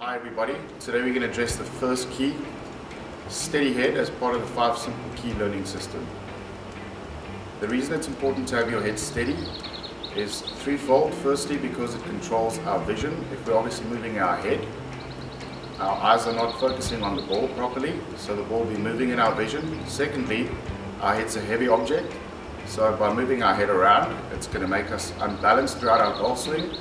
Hi everybody, today we're going to address the first key, steady head, as part of the 5 simple key learning system. The reason it's important to have your head steady is threefold. Firstly, because it controls our vision. If we're obviously moving our head, our eyes are not focusing on the ball properly, so the ball will be moving in our vision. Secondly, our head's a heavy object, so by moving our head around, it's going to make us unbalanced throughout our golf swing.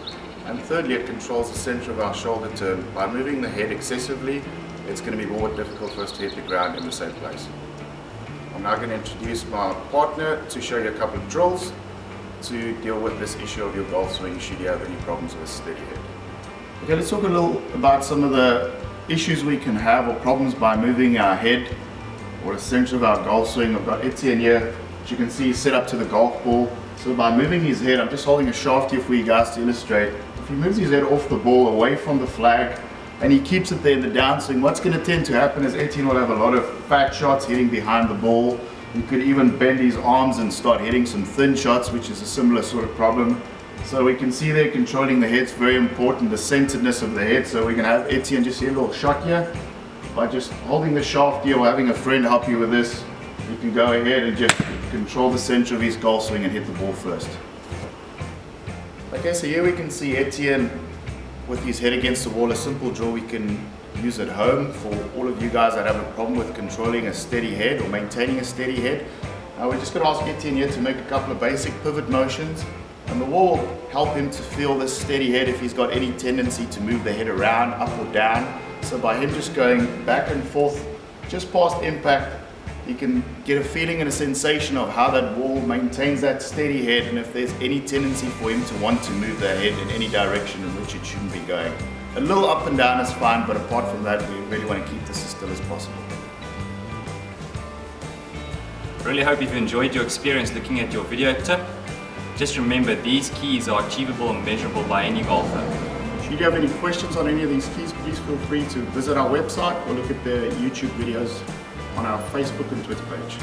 And thirdly, it controls the center of our shoulder turn. By moving the head excessively, it's going to be more difficult for us to hit the ground in the same place. I'm now going to introduce my partner to show you a couple of drills to deal with this issue of your golf swing should you have any problems with a steady head. Okay, let's talk a little about some of the issues we can have or problems by moving our head or the center of our golf swing. I've got Etienne here, as you can see, set up to the golf ball. So by moving his head, I'm just holding a shaft here for you guys to illustrate. If he moves his head off the ball, away from the flag, and he keeps it there in the downswing, what's going to tend to happen is Etienne will have a lot of fat shots hitting behind the ball. He could even bend his arms and start hitting some thin shots, which is a similar sort of problem. So we can see there controlling the head's very important, the centeredness of the head. So we can have Etienne just hit a little shot here. By just holding the shaft here or having a friend help you with this, you can go ahead and just control the center of his golf swing and hit the ball first. Okay, so here we can see Etienne with his head against the wall, a simple drill we can use at home for all of you guys that have a problem with controlling a steady head or maintaining a steady head. We're just going to ask Etienne here to make a couple of basic pivot motions, and the wall will help him to feel this steady head if he's got any tendency to move the head around, up or down. So by him just going back and forth just past impact, you can get a feeling and a sensation of how that ball maintains that steady head, and if there's any tendency for him to want to move that head in any direction in which it shouldn't be going. A little up and down is fine, but apart from that, we really want to keep this as still as possible. Really hope you've enjoyed your experience looking at your video tip. Just remember, these keys are achievable and measurable by any golfer. Should you have any questions on any of these keys, please feel free to visit our website or look at the YouTube videos on our Facebook and Twitter page.